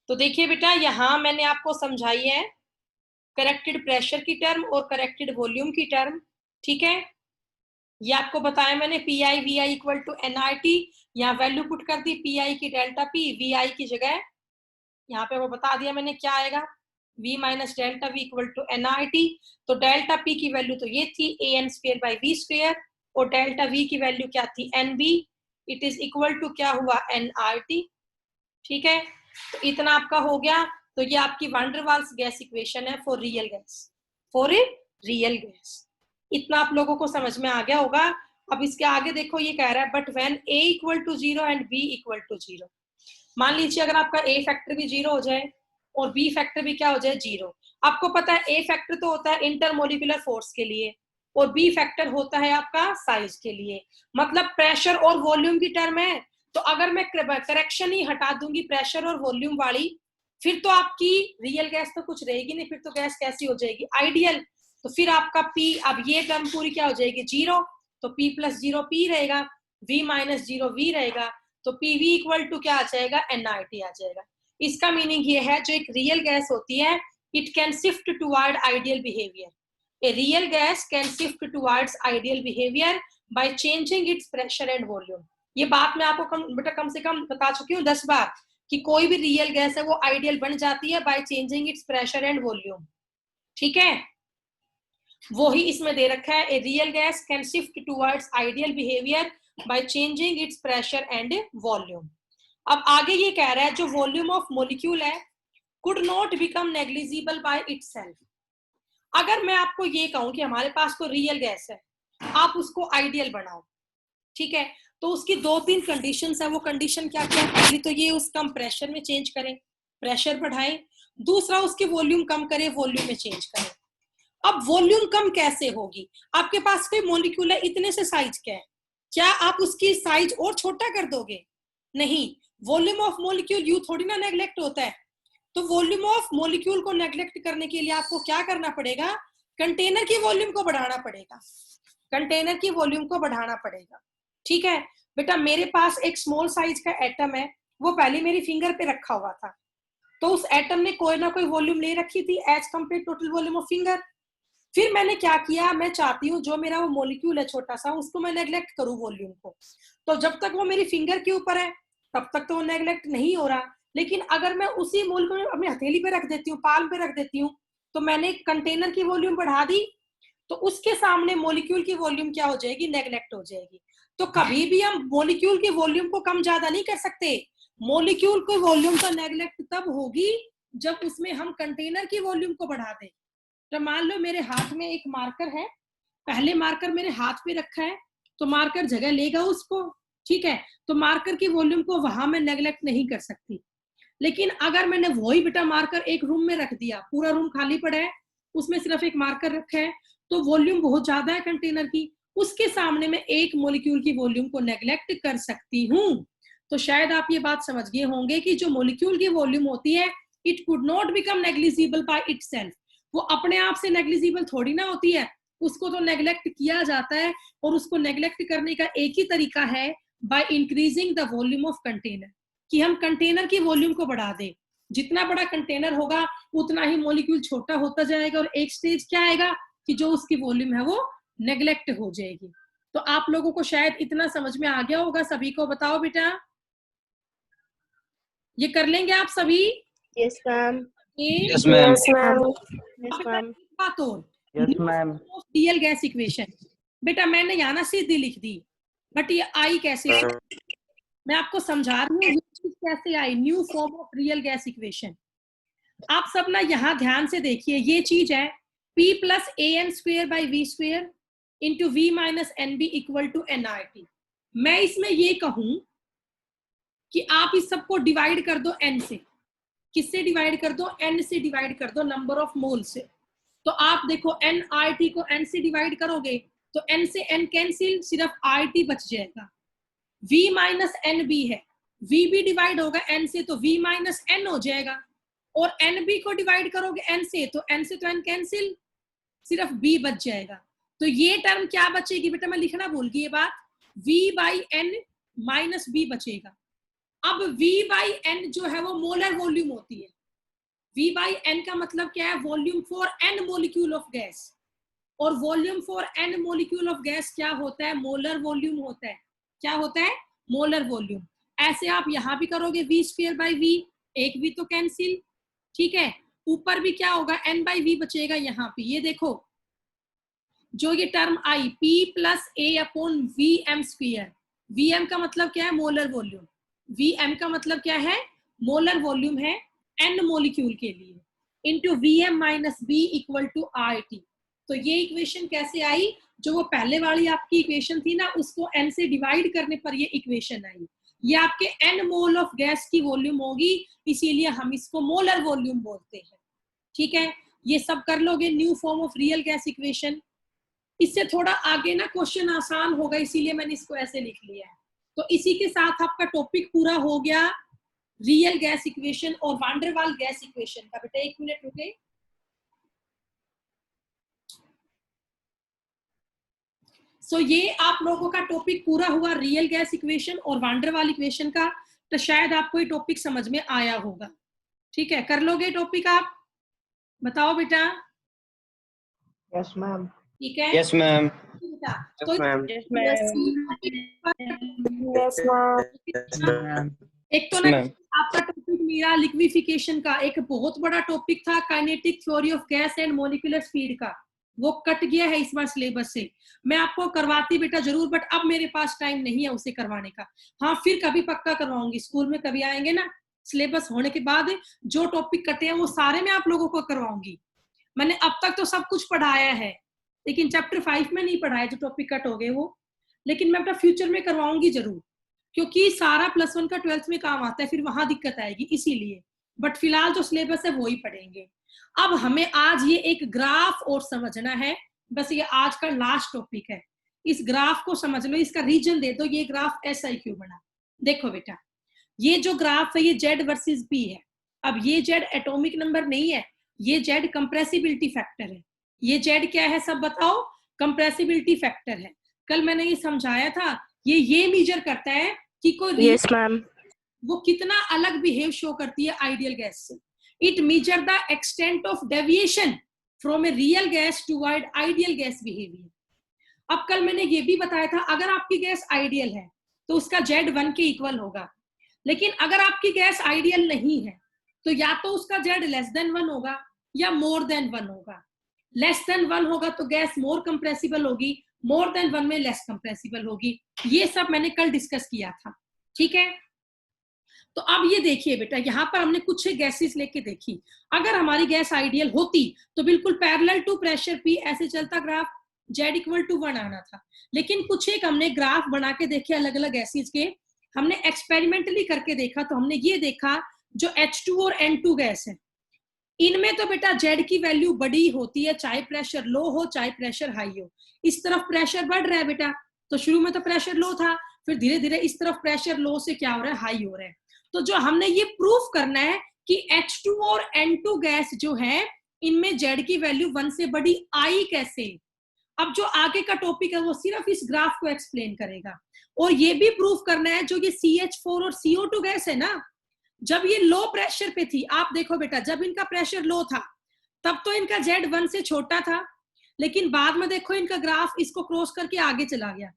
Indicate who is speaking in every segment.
Speaker 1: तो देखिए बेटा, यहाँ मैंने आपको समझाई है करेक्टेड प्रेशर की टर्म और करेक्टेड वॉल्यूम की टर्म। ठीक है, ये आपको बताया मैंने, P I V I equal to N I T. यहाँ वैल्यू पुट कर दी पी आई की डेल्टा पी, वी आई की जगह यहाँ पे वो बता दिया मैंने क्या आएगा, v minus delta v equal to N I t. तो डेल्टा p की वैल्यू तो ये थी a N square by we square, और डेल्टा v की वैल्यू क्या थी, n b. It is equal to क्या हुआ, एन आर टी। ठीक है, तो इतना आपका हो गया। तो ये आपकी van der Waals gas equation है for real gas, for a real gas. इतना आप लोगों को समझ में आ गया होगा। अब इसके आगे देखो, ये कह रहा है but when a equal to zero and b equal to zero. मान लीजिए अगर आपका ए फैक्टर भी जीरो हो जाए और बी फैक्टर भी क्या हो जाए, जीरो। आपको पता है ए फैक्टर तो होता है इंटरमोलिकुलर फोर्स के लिए, और बी फैक्टर होता है आपका साइज के लिए, मतलब प्रेशर और वॉल्यूम की टर्म है। तो अगर मैं करेक्शन ही हटा दूंगी प्रेशर और वॉल्यूम वाली, फिर तो आपकी रियल गैस तो कुछ रहेगी नहीं, फिर तो गैस कैसी हो जाएगी, आइडियल। तो फिर आपका P, अब ये टर्म पूरी क्या हो जाएगी, जीरो। तो P प्लस जीरो P रहेगा, V माइनस जीरो V रहेगा। तो PV इक्वल टू क्या आ जाएगा, NRT आ जाएगा। इसका मीनिंग ये है, जो एक रियल गैस होती है, it can shift toward ideal behaviour. A real gas can shift towards ideal behaviour by changing it's pressure and volume. ये बात मैं आपको बेटा कम से कम बता चुकी हूँ 10 बार, कि कोई भी रियल गैस है वो आइडियल बन जाती है by changing it's pressure and volume. ठीक है, वो ही इसमें दे रखा है, ए real gas can shift towards ideal behaviour by changing it's pressure and volume. अब आगे ये कह रहा है, जो वॉल्यूम ऑफ मॉलिक्यूल है could not become negligible by itself. अगर मैं आपको ये कहूं कि हमारे पास कोई रियल गैस है, आप उसको आइडियल बनाओ, ठीक है, तो उसकी 2-3 कंडीशंस है। वो कंडीशन क्या क्या है, पहली तो ये उसका हम प्रेशर में चेंज करें, प्रेशर बढ़ाएं। दूसरा उसकी वॉल्यूम कम करें, वॉल्यूम में चेंज करें। अब वॉल्यूम कम कैसे होगी, आपके पास कोई मॉलिक्यूल है, इतने से साइज क्या है, क्या आप उसकी साइज और छोटा कर दोगे, नहीं। वॉल्यूम ऑफ मॉलिक्यूल यू थोड़ी ना नेग्लेक्ट होता है। तो वॉल्यूम ऑफ मॉलिक्यूल को नेग्लेक्ट करने के लिए आपको क्या करना पड़ेगा, कंटेनर की वॉल्यूम को बढ़ाना पड़ेगा, कंटेनर की वॉल्यूम को बढ़ाना पड़ेगा। ठीक है बेटा, मेरे पास एक स्मॉल साइज का एटम है, वो पहले मेरी फिंगर पे रखा हुआ था, तो उस एटम ने कोई ना कोई वॉल्यूम ले रखी थी as compare total volume of finger. फिर मैंने क्या किया, मैं चाहती हूँ जो मेरा वो मॉलिक्यूल है छोटा सा, उसको मैं नेग्लेक्ट करूँ वॉल्यूम को। तो जब तक वो मेरी फिंगर के ऊपर है तब तक तो वो नेग्लेक्ट नहीं हो रहा, लेकिन अगर मैं उसी मॉलिक्यूल अपनी हथेली पे रख देती हूँ, पाल्म पे रख देती हूँ, तो मैंने कंटेनर की वॉल्यूम बढ़ा दी, तो उसके सामने मॉलिक्यूल की वॉल्यूम क्या हो जाएगी, नेग्लेक्ट हो जाएगी। तो कभी भी हम मॉलिक्यूल की वॉल्यूम को कम ज्यादा नहीं कर सकते। मॉलिक्यूल की वॉल्यूम तो नेग्लेक्ट तब होगी जब उसमें हम कंटेनर की वॉल्यूम को बढ़ा दें। तो मान लो मेरे हाथ में एक मार्कर है, पहले मार्कर मेरे हाथ पे रखा है, तो मार्कर जगह लेगा उसको, ठीक है, तो मार्कर की वॉल्यूम को वहां मैं नेग्लेक्ट नहीं कर सकती। लेकिन अगर मैंने वही बेटा मार्कर एक रूम में रख दिया, पूरा रूम खाली पड़ा है, उसमें सिर्फ एक मार्कर रखा है, तो वॉल्यूम बहुत ज्यादा है कंटेनर की, उसके सामने मैं एक मॉलिक्यूल की वॉल्यूम को नेग्लेक्ट कर सकती हूँ। तो शायद आप ये बात समझ गए होंगे कि जो मॉलिक्यूल की वॉल्यूम होती है, it could not become negligible by itself. वो अपने आप से नेग्लिजिबल थोड़ी ना होती है, उसको तो नेग्लेक्ट किया जाता है, और उसको नेग्लेक्ट करने का एक ही तरीका है, by increasing the volume of container, कि हम कंटेनर की वॉल्यूम को बढ़ा दें। जितना बड़ा कंटेनर होगा उतना ही मॉलिक्यूल छोटा होता जाएगा, और एक स्टेज क्या आएगा कि जो उसकी वॉल्यूम है वो नेग्लेक्ट हो जाएगी। तो आप लोगों को शायद इतना समझ में आ गया होगा सभी को। बताओ बेटा, ये कर लेंगे आप सभी?
Speaker 2: Yes ma'am.
Speaker 3: Yes ma'am.
Speaker 2: Yes ma'am.
Speaker 1: बात और
Speaker 3: yes ma'am.
Speaker 1: Real gas equation, बेटा मैंने यहाँ ना सीधी लिख दी, बट ये आई कैसे, मैं आपको समझा रही हूँ कैसे आई, new form of real gas equation. आप सब ना यहाँ ध्यान से देखिए, ये चीज है P plus A N square by we square into V minus N B equal to N R T. मैं इसमें ये कहूं कि आप इस सबको डिवाइड कर दो n से। किससे डिवाइड कर दो, n से डिवाइड कर दो, नंबर ऑफ मोल से। तो आप देखो एन आर टी को n से डिवाइड करोगे तो n से n कैंसिल, सिर्फ आर टी बच जाएगा। v माइनस एन बी है, v भी डिवाइड होगा n से तो v माइनस n हो जाएगा, और nb को डिवाइड करोगे n से तो n कैंसिल, सिर्फ b बच जाएगा। तो ये टर्म क्या बचेगी बेटा, मैं लिखना भूल गई ये बात, v by n minus b बचेगा। अब V/N जो है वो मोलर वॉल्यूम होती है। V/N का मतलब क्या है? Volume for N molecule of gas, और volume for N molecule of gas क्या होता है? मोलर वॉल्यूम होता है। क्या होता है? Molar volume. ऐसे आप यहां भी करोगे V²/V, एक V तो कैंसिल, ठीक है। ऊपर भी क्या होगा? N/V बचेगा यहाँ पे। ये देखो जो ये टर्म आई P + A/VM²। VM का मतलब क्या है? Molar volume. VM का मतलब क्या है? मोलर वॉल्यूम है N मॉलिक्यूल के लिए, इंटू VM - B = RT। तो ये इक्वेशन कैसे आई? जो वो पहले वाली आपकी इक्वेशन थी ना, उसको N से डिवाइड करने पर ये इक्वेशन आई। ये आपके N मोल ऑफ गैस की वॉल्यूम होगी, इसीलिए हम इसको मोलर वॉल्यूम बोलते हैं। ठीक है, ये सब कर लोगे। New form of real gas equation. इससे थोड़ा आगे ना क्वेश्चन आसान होगा, इसीलिए मैंने इसको ऐसे लिख लिया है। तो इसी के साथ आपका टॉपिक पूरा हो गया, रियल गैस इक्वेशन और वान डेर वाल गैस इक्वेशन का। बेटा 1 मिनट रुके। सो ये आप लोगों का टॉपिक पूरा हुआ, रियल गैस इक्वेशन और वान डेर वाल इक्वेशन का। तो शायद आपको ये टॉपिक समझ में आया होगा। ठीक है, कर लोगे टॉपिक आप? बताओ बेटा।
Speaker 3: Yes, ma'am.
Speaker 1: ठीक है।
Speaker 3: Yes, ma'am.
Speaker 1: बेटा
Speaker 3: Yes,
Speaker 1: तो
Speaker 3: ma'am.
Speaker 2: Yes, ma'am. Yes, ma'am.
Speaker 1: एक तो
Speaker 3: Yes,
Speaker 1: ना
Speaker 3: ma'am.
Speaker 1: आपका टॉपिक मेरा लिक्विफिकेशन का एक बहुत बड़ा टॉपिक था, kinetic theory of gas and molecular speed का, वो कट गया है इस बार सिलेबस से। मैं आपको करवाती बेटा जरूर, बट अब मेरे पास टाइम नहीं है उसे करवाने का। हाँ, फिर कभी पक्का करवाऊंगी, स्कूल में कभी आएंगे ना सिलेबस होने के बाद, जो टॉपिक कटे हैं वो सारे मैं आप लोगों को करवाऊंगी। मैंने अब तक तो सब कुछ पढ़ाया है, लेकिन चैप्टर 5 में नहीं पढ़ाया जो टॉपिक कट हो गए वो, लेकिन मैं अपना फ्यूचर में करवाऊंगी जरूर, क्योंकि सारा +1 का 12th में काम आता है, फिर वहां दिक्कत आएगी इसीलिए। बट फिलहाल जो सिलेबस है वो ही पढ़ेंगे। अब हमें आज ये एक ग्राफ और समझना है, बस ये आज का लास्ट टॉपिक है। इस ग्राफ को समझ लो, इसका रीजन दे दो, ये ग्राफ ऐसा ही क्यों बना। देखो बेटा, ये जो ग्राफ है ये Z वर्सेस P है। अब ये Z एटॉमिक नंबर नहीं है, ये Z कंप्रेसिबिलिटी फैक्टर है। ये Z क्या है सब बताओ? कंप्रेसिबिलिटी फैक्टर है। कल मैंने ये समझाया था, ये मेजर करता है कि कोई
Speaker 2: Yes, ma'am.
Speaker 1: वो कितना अलग बिहेव शो करती है आइडियल गैस से। It measure the extent of deviation from A real gas toward ideal gas behaviour. अब कल मैंने ये भी बताया था, अगर आपकी गैस आइडियल है तो उसका Z 1 के इक्वल होगा, लेकिन अगर आपकी गैस आइडियल नहीं है तो या तो उसका Z <1 होगा या more than 1 होगा। लेस देन 1 होगा तो गैस मोर कंप्रेसिबल होगी, मोर देन 1 में लेस कंप्रेसिबल होगी। ये सब मैंने कल डिस्कस किया था। ठीक है, तो अब ये देखिए बेटा, यहाँ पर हमने कुछ गैसेस लेके देखी। अगर हमारी गैस आइडियल होती तो बिल्कुल पैरेलल टू प्रेशर P ऐसे चलता ग्राफ, Z = 1 आना था। लेकिन कुछ एक हमने ग्राफ बना के देखे अलग अलग गैसेस के, हमने एक्सपेरिमेंटली करके देखा, तो हमने ये देखा जो H2 और N2 गैस है, इनमें तो बेटा Z की वैल्यू बड़ी होती है, चाहे प्रेशर लो हो चाहे प्रेशर हाई हो। इस तरफ प्रेशर बढ़ रहा है बेटा, तो शुरू में तो प्रेशर लो था, फिर धीरे धीरे इस तरफ प्रेशर लो से क्या हो रहा है? हाई हो रहा है। तो जो हमने ये प्रूफ करना है कि H2 और N2 गैस जो है, इनमें Z की वैल्यू 1 से बड़ी आई कैसे। अब जो आगे का टॉपिक है वो सिर्फ इस ग्राफ को एक्सप्लेन करेगा। और ये भी प्रूफ करना है जो ये CH4 और CO2 गैस है ना, जब ये लो प्रेशर पे थी, आप देखो बेटा जब इनका प्रेशर लो था तब तो इनका Z 1 से छोटा था, लेकिन बाद में देखो इनका ग्राफ इसको क्रॉस करके आगे चला गया।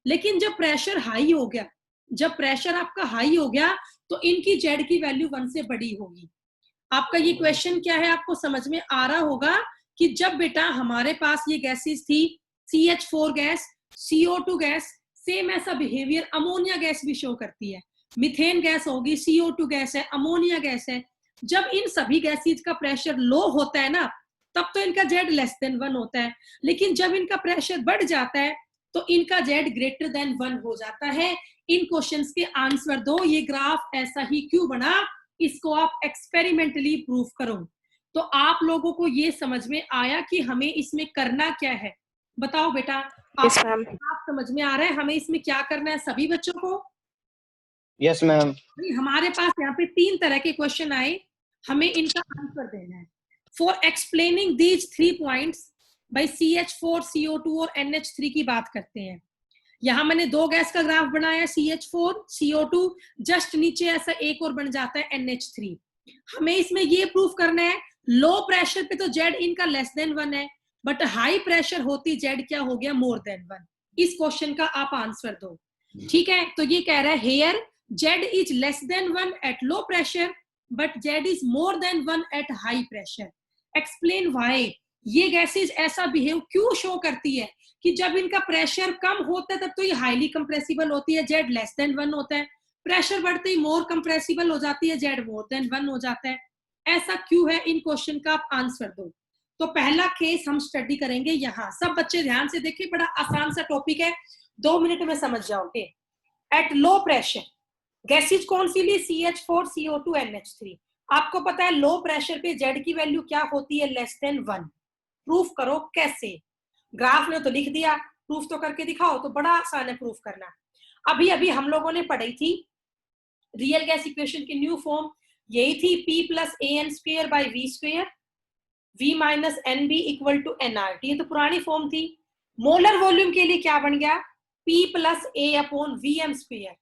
Speaker 1: लेकिन जब प्रेशर हाई हो गया, जब प्रेशर आपका हाई हो गया तो इनकी Z की वैल्यू 1 से बड़ी होगी। आपका ये क्वेश्चन क्या है आपको समझ में आ रहा होगा कि जब बेटा हमारे पास ये गैसेस थी, CH4 gas, CO2 gas, same ऐसा बिहेवियर अमोनिया गैस भी शो करती है। मीथेन गैस होगी, CO2 गैस है, अमोनिया गैस है। जब इन सभी गैसेस का प्रेशर लो होता है ना, तब तो इनका Z <1 होता है, लेकिन जब इनका प्रेशर बढ़ जाता है तो इनका Z > 1 हो जाता है। इन क्वेश्चंस के आंसर दो, ये ग्राफ ऐसा ही क्यों बना, इसको आप एक्सपेरिमेंटली प्रूव करो। तो आप लोगों को ये समझ में आया कि हमें इसमें करना क्या है? बताओ बेटा,
Speaker 2: Yes, ma'am.
Speaker 1: आप समझ में आ रहा है हमें इसमें क्या करना है सभी बच्चों को?
Speaker 3: Yes, ma'am.
Speaker 1: हमारे पास यहाँ पे 3 तरह के क्वेश्चन आए, हमें इनका आंसर देना है। For explaining these 3 points by CH4, CO2 और NH3 की बात करते हैं। यहाँ मैंने 2 गैस का ग्राफ बनाया, CH4 CO2, जस्ट नीचे ऐसा एक और बन जाता है NH3। हमें इसमें ये प्रूफ करना है लो प्रेशर पे तो Z इनका लेस देन 1 है, बट हाई प्रेशर होती Z क्या हो गया, मोर देन 1। इस क्वेश्चन का आप आंसर दो, ठीक है। तो ये कह रहा है here Z is less than 1 at low pressure but Z is more than 1 at high pressure. Explain why. ये गैसेज ऐसा बिहेव क्यों शो करती है कि जब इनका प्रेशर कम होता है तब तो ये हाईली कंप्रेसिबल होती है, Z लेस देन 1 होता है, प्रेशर बढ़ते ही मोर कंप्रेसिबल हो जाती है, Z मोर देन 1 हो जाता है। ऐसा क्यों है, इन क्वेश्चन का आप आंसर दो। तो पहला केस हम स्टडी करेंगे यहाँ। सब बच्चे ध्यान से देखिए, बड़ा आसान सा टॉपिक है, 2 मिनट में समझ जाओगे। एट लो प्रेशर गैसेज कौन सी ली, CH4 CO2 NH3। आपको पता है लो प्रेशर पे Z की वैल्यू क्या होती है, लेस देन 1। प्रूफ करो कैसे, ग्राफ ने तो लिख दिया, प्रूफ तो करके दिखाओ। तो बड़ा आसान है प्रूफ करना। अभी अभी हम लोगों ने पढ़ी थी रियल गैस इक्वेशन की न्यू फॉर्म, यही थी P plus AN² by V², V minus NB equal to nRT। ये तो पुरानी फॉर्म थी। मोलर वॉल्यूम के लिए क्या बन गया, P plus A upon VM²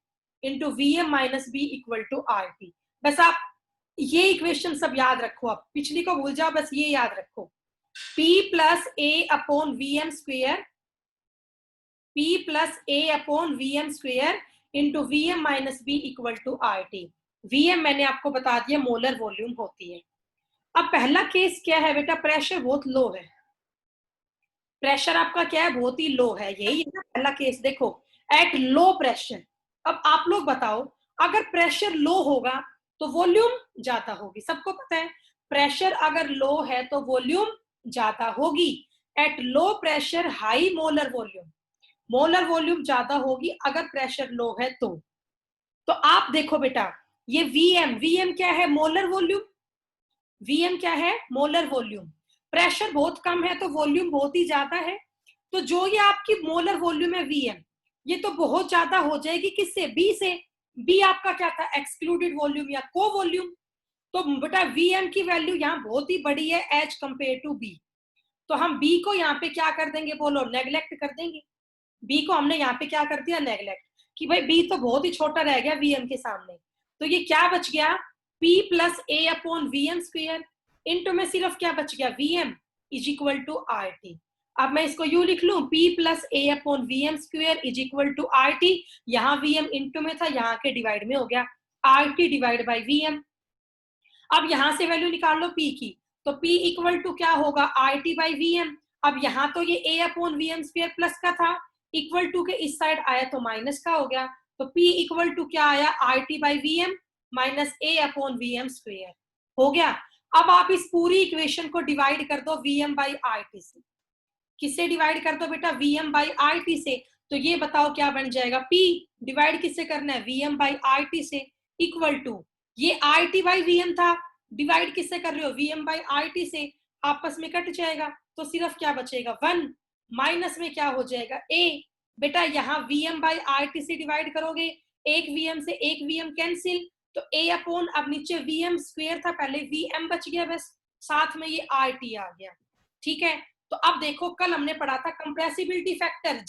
Speaker 1: into VM minus B equal to RT। बस आप ये इक्वेशन सब याद रखो, आप पिछली को भूल जाओ, बस ये याद रखो। P plus A upon VM² P plus A upon VM² into VM minus B equal to RT। VM मैंने आपको बता दिया मोलर वॉल्यूम होती है। अब पहला केस क्या है बेटा, प्रेशर बहुत लो है। प्रेशर आपका क्या है, बहुत ही लो है, यही है ना पहला केस। देखो एट लो प्रेशर। अब आप लोग बताओ, अगर प्रेशर लो होगा तो वॉल्यूम ज्यादा होगी, सबको पता है प्रेशर अगर लो है तो वॉल्यूम ज्यादा होगी। Eight low pressure high molar volume, molar volume ज्यादा होगी अगर प्रेशर लो है तो आप देखो बेटा, ये VM क्या है, मोलर वॉल्यूम। VM क्या है, मोलर वॉल्यूम। प्रेशर बहुत कम है तो वॉल्यूम बहुत ही ज्यादा है। तो जो ये आपकी मोलर वॉल्यूम है VM, ये तो बहुत ज्यादा हो जाएगी किससे, B से। B आपका क्या था, एक्सक्लूडेड वॉल्यूम या को वॉल्यूम। तो बेटा VM की वैल्यू यहाँ बहुत ही बड़ी है एज कंपेयर टू B। तो हम B को यहाँ पे क्या कर देंगे, बोलो नेग्लेक्ट कर देंगे। B को हमने यहाँ पे क्या कर दिया, नेग्लेक्ट, कि भाई B तो बहुत ही छोटा रह गया VM के सामने। तो ये क्या बच गया, P plus A upon VM² into में सिर्फ क्या बच गया, VM is equal to RT। अब मैं इसको यू लिख लूं, P plus A upon VM² is equal to RT। यहाँ VM इंटू में था, यहाँ के डिवाइड में हो गया, RT डिवाइड बाई VM। अब यहां से वैल्यू निकाल लो P की, तो P इक्वल टू क्या होगा, RT बाई VM। अब यहाँ तो ये A अपॉन VM² प्लस का था, इक्वल टू के इस साइड आया तो माइनस का हो गया। तो P इक्वल टू क्या आया, RT by VM minus A upon VM² हो गया। अब आप इस पूरी इक्वेशन को डिवाइड कर दो VM बाई RT से। किससे डिवाइड कर दो बेटा, VM बाई RT से। तो ये बताओ क्या बन जाएगा, P डिवाइड किससे करना है, VM बाई RT से, इक्वल टू ये RT बाई VM था, डिवाइड किससे कर रहे हो, VM बाई RT से, आपस में कट जाएगा तो सिर्फ क्या बचेगा, 1 माइनस में क्या हो जाएगा, A। बेटा यहाँ VM बाई RT से डिवाइड करोगे, एक VM से एक VM कैंसिल, तो A अपॉन, अब नीचे VM² था पहले, VM बच गया बस, साथ में ये RT आ गया, ठीक है। तो अब देखो कल हमने पढ़ा था compressibility factor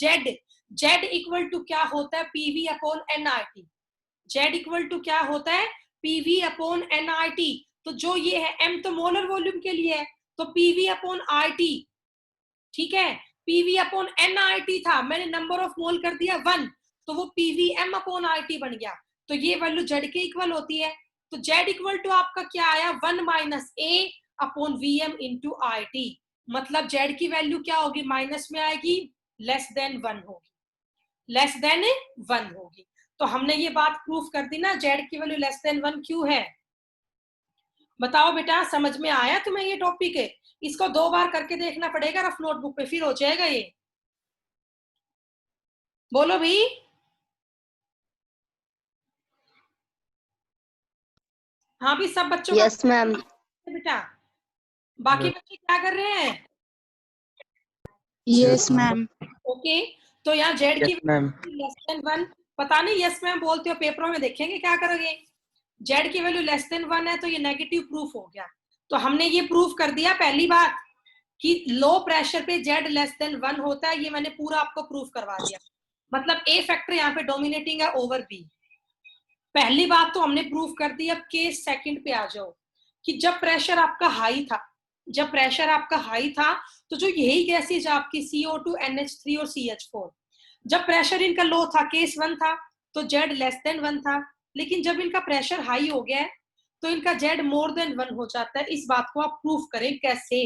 Speaker 1: Z equal to क्या होता है, PV upon nRT। Z equal to क्या होता है, PV अपॉन nRT। तो जो ये है M तो मोलर वॉल्यूम के लिए है, तो PV अपॉन RT, ठीक है। PV अपॉन nRT था, मैंने नंबर ऑफ मोल कर दिया 1, तो वो PVM अपॉन RT बन गया। तो ये वैल्यू Z के इक्वल होती है। तो Z इक्वल टू आपका क्या आया, 1 minus A upon VM into RT। मतलब Z की वैल्यू क्या होगी, माइनस में आएगी, लेस देन 1 होगी, लेस देन 1 होगी। तो हमने ये बात प्रूफ कर दी ना, Z की वैल्यू लेस देन 1 क्यों है। बताओ बेटा, समझ में आया तुम्हें ये टॉपिक है। इसको 2 बार करके देखना पड़ेगा रफ नोटबुक पे, फिर हो जाएगा ये। बोलो भी, हाँ भी सब बच्चों का।
Speaker 2: Yes ma'am.
Speaker 1: बेटा बाकी बच्चे क्या कर रहे हैं,
Speaker 2: यस मैम।
Speaker 1: ओके। तो यहाँ Z की
Speaker 3: Yes, ma'am.
Speaker 1: लेस देन 1, पता नहीं यस मैम बोलते हो, पेपरों में देखेंगे क्या करोगे। Z की वैल्यू लेस देन 1 है तो ये नेगेटिव प्रूफ हो गया। तो हमने ये प्रूफ कर दिया पहली बात कि लो प्रेशर पे Z लेस देन 1 होता है, ये मैंने पूरा आपको प्रूफ करवा दिया। मतलब ए फैक्टर यहाँ पे डोमिनेटिंग है ओवर बी। पहली बात तो हमने प्रूव कर दी। अब केस सेकंड पे आ जाओ कि जब प्रेशर आपका हाई था, जब प्रेशर आपका हाई था तो जो यही गैसेज आपकी CO2, NH3 और CH4, जब प्रेशर इनका लो था, केस 1 था, तो Z लेस देन 1 था। लेकिन जब इनका प्रेशर हाई हो गया है तो इनका Z मोर देन 1 हो जाता है। इस बात को आप प्रूव करें कैसे?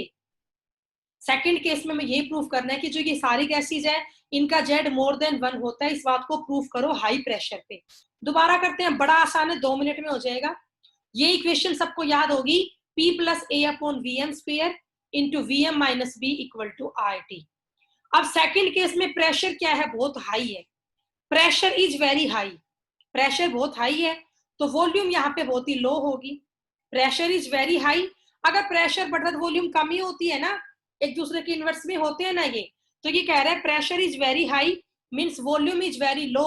Speaker 1: सेकंड केस में यही प्रूव करना है कि जो ये सारी गैसेज है इनका Z मोर देन 1 होता है। इस बात को प्रूव करो हाई प्रेशर पे। दोबारा करते हैं, बड़ा आसान है, 2 मिनट में हो जाएगा। ये इक्वेशन सबको याद होगी, P + A/VM² into VM - B = RT। अब सेकंड केस में प्रेशर क्या है, बहुत हाई है, pressure is very high, pressure बहुत हाई है तो वॉल्यूम यहाँ पे बहुत ही लो होगी। प्रेशर इज वेरी हाई, अगर प्रेशर बढ़ता तो वॉल्यूम कम ही होती है ना, एक दूसरे के इनवर्स में होते हैं ना ये। तो ये कह रहा है pressure is very high means volume is very low,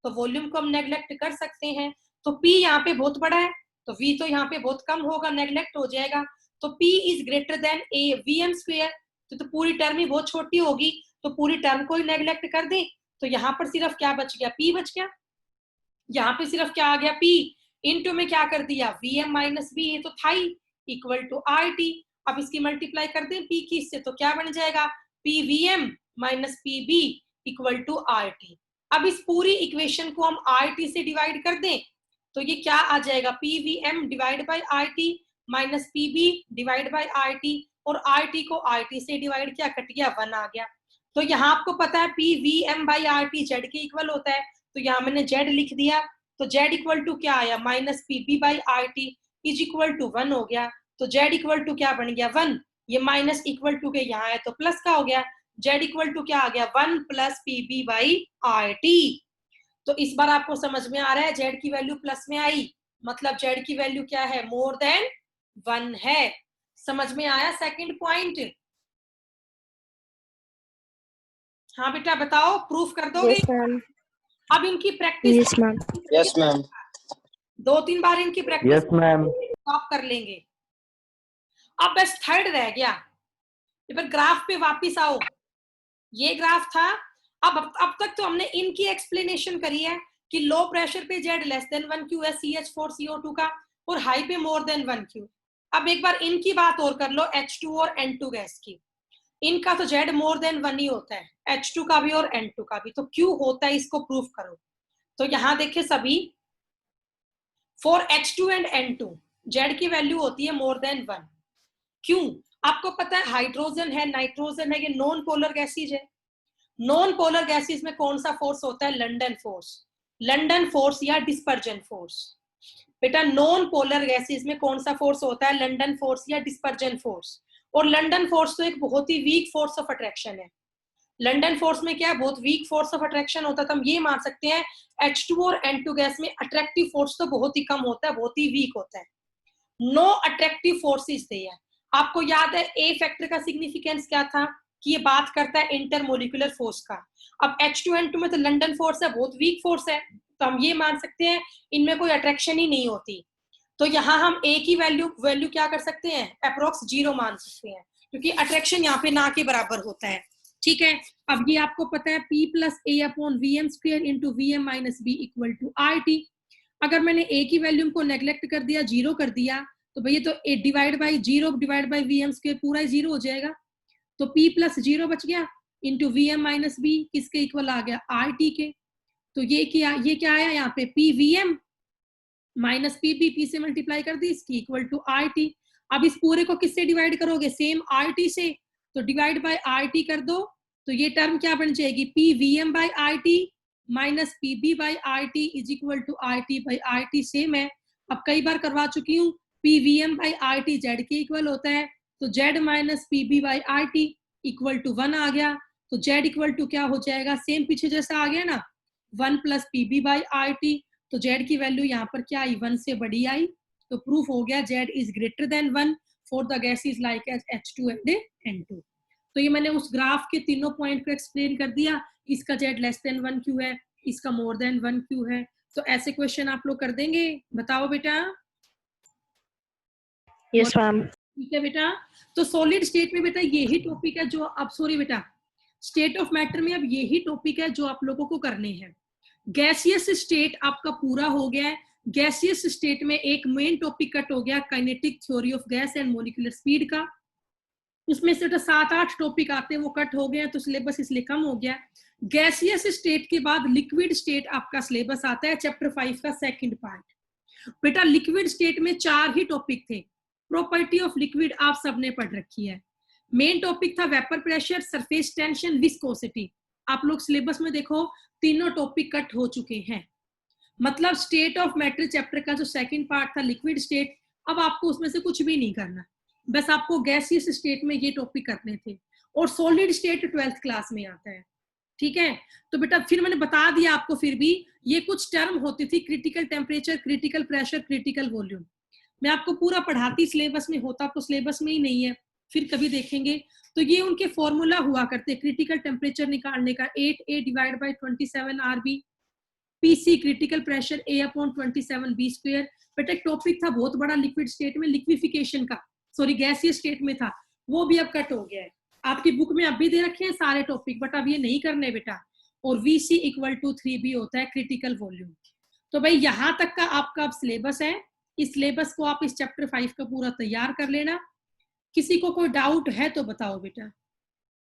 Speaker 1: तो वॉल्यूम को हम नेग्लेक्ट कर सकते हैं। तो P यहाँ पे बहुत बड़ा है तो V तो यहाँ पे बहुत कम होगा, नेग्लेक्ट हो जाएगा। तो P is greater then AVM², तो पूरी टर्म ही बहुत छोटी होगी, तो पूरी टर्म को ही नेग्लेक्ट कर दें। तो यहाँ पर सिर्फ क्या बच गया, P बच गया। यहाँ पे सिर्फ क्या आ गया, P इनटू में क्या कर दिया, VM - B, ये तो था ही, = RT। अब इसकी मल्टीप्लाई कर दें P की इससे, तो क्या बन जाएगा, PVM - PB = RT। अब इस पूरी इक्वेशन को हम RT से डिवाइड कर दें तो ये क्या आ जाएगा, PVM / RT - PB / RT, और RT को RT से डिवाइड किया, कट गया, 1 आ गया। तो यहाँ आपको पता है PVM / RT Z के इक्वल होता है, तो यहाँ मैंने Z लिख दिया। तो Z = क्या आया, -PB / RT = 1 हो गया। तो Z = क्या बन गया, 1। ये माइनस इक्वल टू के यहाँ है तो प्लस का हो गया। Z = क्या आ गया, 1 + PB / RT। तो इस बार आपको समझ में आ रहा है, Z की वैल्यू प्लस में आई, मतलब Z की वैल्यू क्या है, मोर देन 1 है। समझ में आया सेकंड पॉइंट? हाँ बेटा बताओ, प्रूफ कर दोगे?
Speaker 2: Yes, ma'am.
Speaker 1: अब इनकी practice,
Speaker 2: Yes, ma'am.
Speaker 3: Yes, ma'am.
Speaker 1: 2-3 बार इनकी प्रैक्टिस
Speaker 3: Yes, ma'am.
Speaker 1: आप कर लेंगे। अब बस थर्ड रह गया, फिर ग्राफ पे वापिस आओ। ये ग्राफ था। अब तक तो हमने इनकी एक्सप्लेनेशन करी है कि लो प्रेशर पे Z लेस देन 1 क्यू है CH4 CO2 का, और हाई पे मोर देन 1 क्यू। अब एक बार इनकी बात और कर लो, H2 और N2 गैस की। इनका तो Z मोर देन 1 ही होता है, H2 का भी और N2 का भी। तो क्यों होता है इसको प्रूफ करो। तो यहां देखे सभी, for H2 and N2 Z की वैल्यू होती है मोर देन 1। क्यों? आपको पता है हाइड्रोजन है, नाइट्रोजन है, ये नॉन पोलर गैसेज है। नॉन पोलर गैसेज में कौन सा फोर्स होता है, लंडन फोर्स। लंडन फोर्स या डिस्पर्जन फोर्स। बेटा नॉन पोलर गैसेज में कौन सा फोर्स होता है, लंडन फोर्स या डिस्पर्जन फोर्स। और लंडन फोर्स तो एक बहुत ही वीक फोर्स ऑफ अट्रैक्शन है। लंडन फोर्स में क्या है, बहुत वीक फोर्स ऑफ अट्रैक्शन होता है। तो हम ये मान सकते हैं H2 और N2 गैस में अट्रैक्टिव फोर्स तो बहुत ही कम होता है, बहुत ही वीक होता है। No attractive forces there. आपको याद है ए फैक्टर का सिग्निफिकेंस क्या था, कि ये बात करता है इंटरमोलिकुलर फोर्स का। अब H2N2 में तो लंडन फोर्स है, बहुत वीक फोर्स है, तो हम ये मान सकते हैं इनमें कोई अट्रैक्शन ही नहीं होती। तो यहाँ हम ए की वैल्यू क्या कर सकते हैं, अप्रोक्स 0 मान सकते हैं, क्योंकि अट्रैक्शन यहाँ पे ना के बराबर होता है। ठीक है, अब ये आपको पता है P + A/VM² into VM - B = RT। अगर मैंने ए की वैल्यू को नेग्लेक्ट कर दिया, 0 कर दिया, तो भैया तो A / 0 / VM² पूरा 0 हो जाएगा। तो P + 0 बच गया इंटू VM - B किसके इक्वल आ गया, RT के। तो ये क्या आया यहाँ पे, PVM - PB, P से मल्टीप्लाई कर दी, इसकी = RT। अब इस पूरे को किससे डिवाइड करोगे, सेम RT से, तो डिवाइड बाय RT कर दो, तो ये टर्म क्या बन जाएगी, PVM / RT - PB / RT = RT / RT। Same है, अब कई बार करवा चुकी हूँ। PVM / RT Z के इक्वल होता है, तो Z - PB / RT = 1 आ गया। तो Z = क्या हो जाएगा, सेम पीछे जैसा आ गया ना, 1 + PB / RT। तो Z की वैल्यू यहाँ पर क्या आई, 1 से बड़ी आई। तो प्रूफ हो गया Z is greater than 1 for the gases like as H2 and N2। तो ये मैंने उस ग्राफ के तीनों पॉइंट को एक्सप्लेन कर दिया। इसका Z लेस देन 1 क्यों है, इसका मोर देन 1 क्यों है। तो ऐसे क्वेश्चन आप लोग कर देंगे, बताओ बेटा।
Speaker 2: Yes, ma'am.
Speaker 1: ठीक है बेटा। तो सॉलिड स्टेट में बेटा यही टॉपिक है जो, अब सॉरी बेटा, स्टेट ऑफ मैटर में अब यही टॉपिक है जो आप लोगों को करने हैं। गैसियस स्टेट आपका पूरा हो गया है। गैसियस स्टेट में एक मेन टॉपिक कट हो गया, kinetic theory of gas and molecular speed का। उसमें से तो 7-8 टॉपिक आते हैं, वो कट हो गए हैं, तो सिलेबस इसलिए कम हो गया। गैसियस स्टेट के बाद लिक्विड स्टेट आपका सिलेबस आता है, चैप्टर 5 का सेकंड पार्ट। बेटा लिक्विड स्टेट में 4 ही टॉपिक थे। प्रॉपर्टी ऑफ लिक्विड आप सबने पढ़ रखी है। मेन टॉपिक था vapour pressure, surface tension, viscosity. आप लोग सिलेबस में देखो तीनों टॉपिक कट हो चुके हैं। मतलब स्टेट ऑफ मैटर चैप्टर का जो सेकंड पार्ट था लिक्विड स्टेट, अब आपको उसमें से कुछ भी नहीं करना, बस आपको गैसियस स्टेट में ये टॉपिक करने थे। और सॉलिड स्टेट 12th क्लास में आता है, ठीक है। तो बेटा फिर मैंने बता दिया आपको, फिर भी ये कुछ टर्म होती थी, critical temperature, critical pressure, critical volume. मैं आपको पूरा पढ़ाती, सिलेबस में होता तो सिलेबस में ही नहीं है, फिर कभी देखेंगे। तो ये उनके फॉर्मूला हुआ करते, क्रिटिकल टेम्परेचर निकालने का 8A divide by 27 RB, PC critical pressure A/27 B²। बेटा टॉपिक था बहुत बड़ा लिक्विड स्टेट में, लिक्विफिकेशन का, सॉरी गैसियस स्टेट में था, वो भी अब कट हो गया है। आपकी बुक में अब भी दे रखे हैं सारे टॉपिक, बट अब ये नहीं करने बेटा। और VC = 3B होता है क्रिटिकल वॉल्यूम। तो भाई यहाँ तक का आपका अब सिलेबस है। इस सिलेबस को आप इस चैप्टर 5 का पूरा तैयार कर लेना। किसी को कोई डाउट है तो बताओ बेटा।